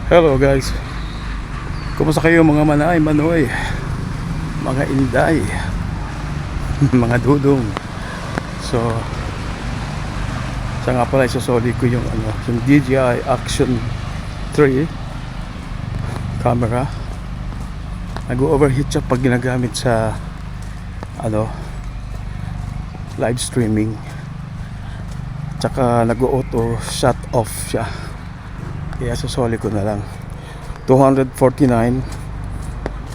Hello guys, kumusta kayo mga manay, manoy, mga inday, mga dudong. So sa nga pala isusoli ko yung yung DJI Action 3 camera. Nag-overheat siya pag ginagamit sa live streaming, tsaka nag-auto shut off siya. Kaya susoli ko na lang 249.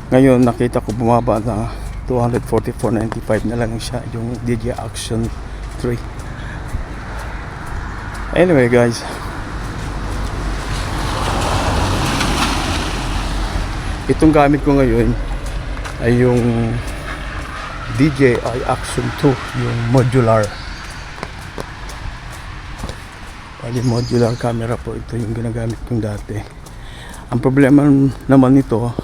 Ngayon nakita ko bumaba na 244.95 na lang siya, yung DJI Action 3. Anyway guys, itong gamit ko ngayon ay yung DJI Action 2, yung modular. Yung modular camera po ito, yung ginagamit kong dati. Ang problema naman nito,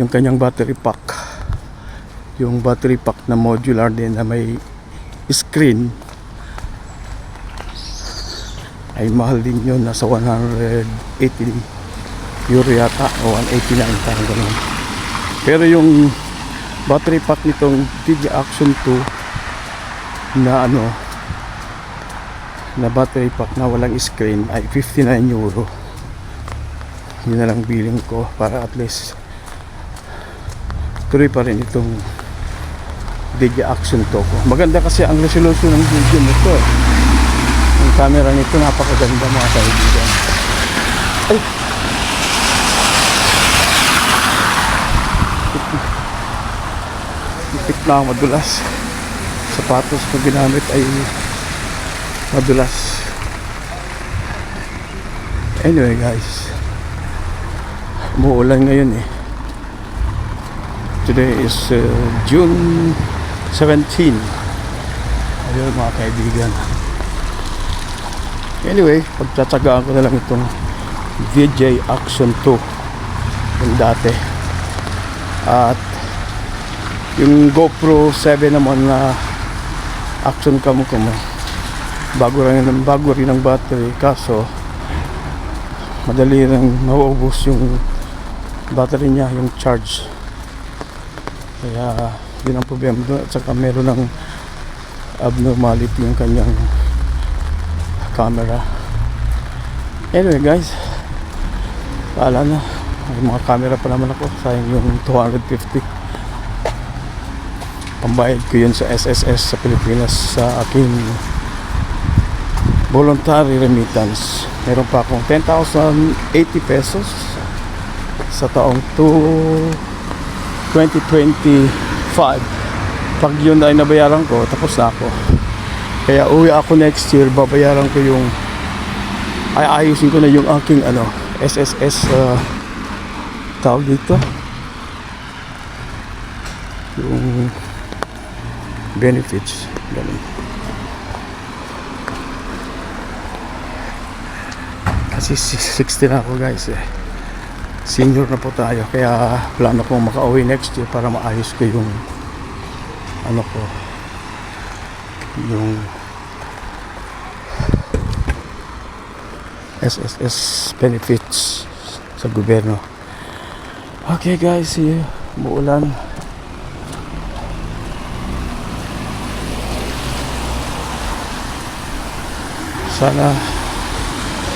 yung kanyang battery pack. Yung battery pack na modular din na may screen ay mahal din yun, nasa 180 euro yata o 189, parang ganun. Pero yung battery pack nitong DJI Action 2 na na battery pack na walang screen ay 59 euro. Yun na lang billing ko para at least tuloy pa rin itong DJI Action 2 ko. Maganda kasi ang resolution ng video nito. Yung camera nito napakaganda mga kaibigan. Ay! Ipit na madulas. Sapatos ko ginamit ay madulas. Anyway guys, umuulan ngayon eh. Today is June 17. Ayun mga kaibigan. Anyway, pagtsatsagaan ko na lang itong DJI Action 2 yung dati. At yung GoPro 7 naman na action cam ko mo, bago rin ang battery, kaso madali nang mauubos yung battery niya, yung charge. Kaya yun ang problema doon. At saka meron ng abnormality yung kanyang camera. Anyway guys, paala na. May mga camera pa naman ako. Sayang yung 250. Pambayad ko yun sa SSS sa Pilipinas sa aking voluntary remittance. Meron pa akong 10,080 pesos sa taong 2025. Pag yun ay nabayaran ko, tapos na ako. Kaya uwi ako next year, babayaran ko yung ayusin ko na yung aking SSS tawag dito, yung benefits, ganun. Kasi 60 na ako guys eh. Senior na po tayo. Kaya plano kong makauwi next year para maayos ko yung yung SSS benefits sa gobyerno. Okay guys, see you. Umuulan. Sana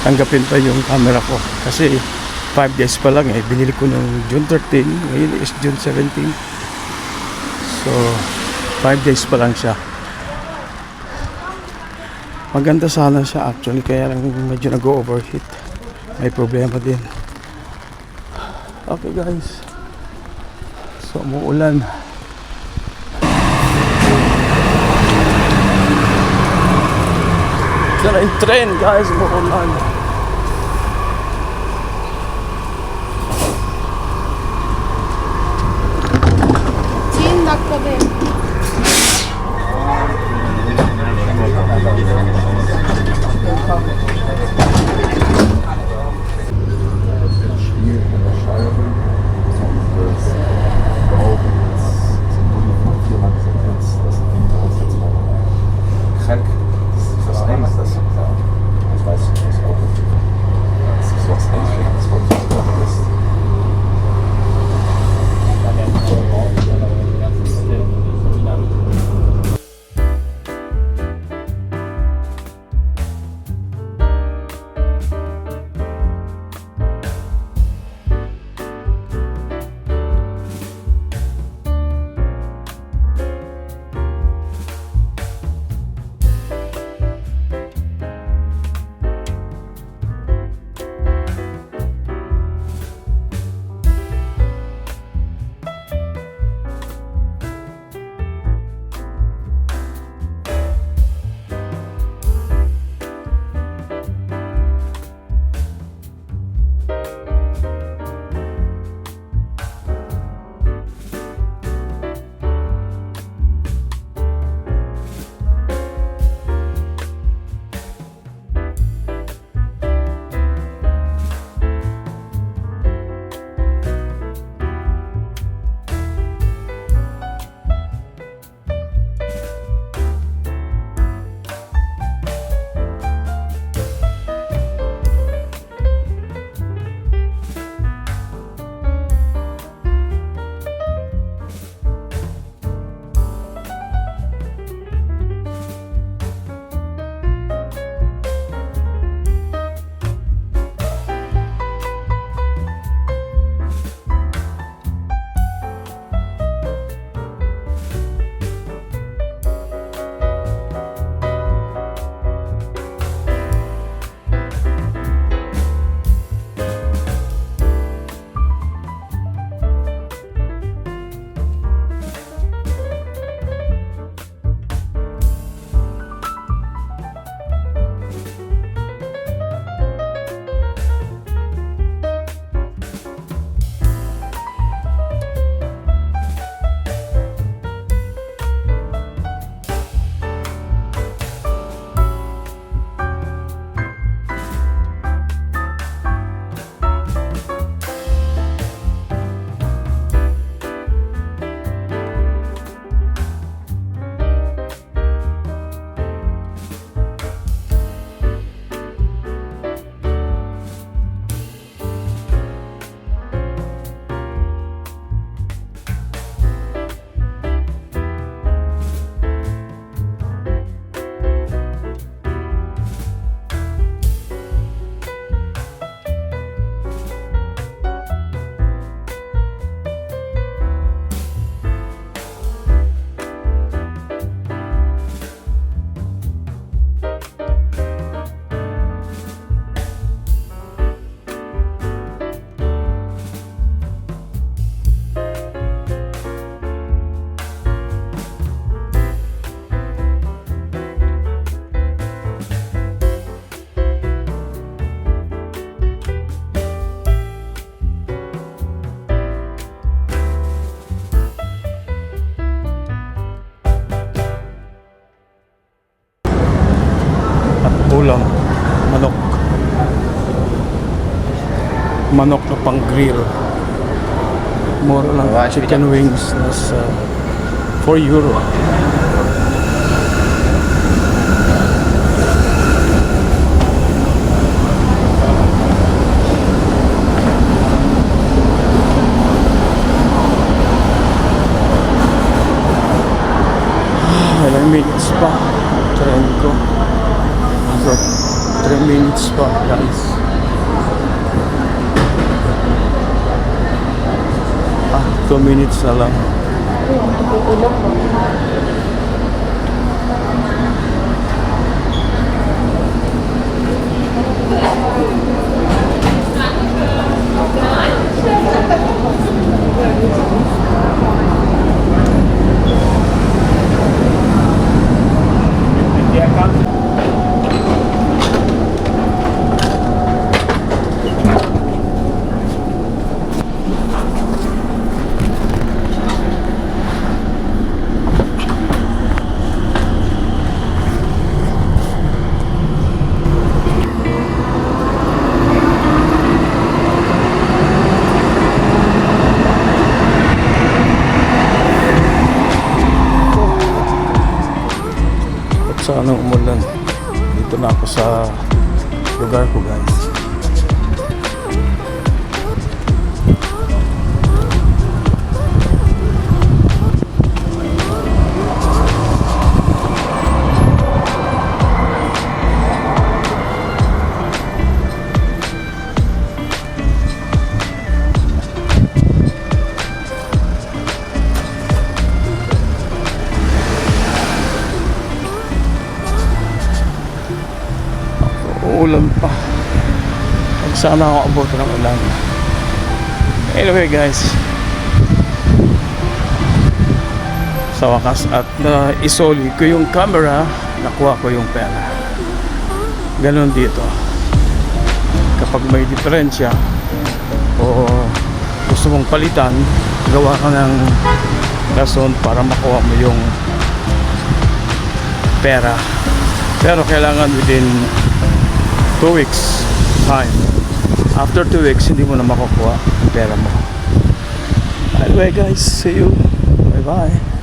tanggapin pa yung camera ko kasi 5 days pa lang eh. Binili ko noong June 13, ngayon is June 17. So 5 days pa lang siya. Maganda sana siya actually, kaya lang medyo nag-overheat. May problema din. Okay guys, so umuulan. Ito na yung trend guys, umuulan. Krank. Das ist was Eigenes, das. Ich weiß nicht, was auch. ulam, manok. Manok na pang grill. Mura lang. Chicken wings nasa 4 euro. Ilang minutes pa train ko. So 3 minutes pa guys. 2 minutes na lang. Sana umulan. Dito na ako sa lugar ko guys. Ulan pa. Huwag sana ako abot ng ulan. Anyway guys, sa wakas at isoli ko yung camera, nakuha ko yung pera. Ganon dito. Kapag may diferensya o gusto mong palitan, gawa ka ng rason para makuha mo yung pera. Pero kailangan within 2 weeks time. After 2 weeks, hindi mo na makukuha ang pera mo. Anyway guys, see you. Bye bye.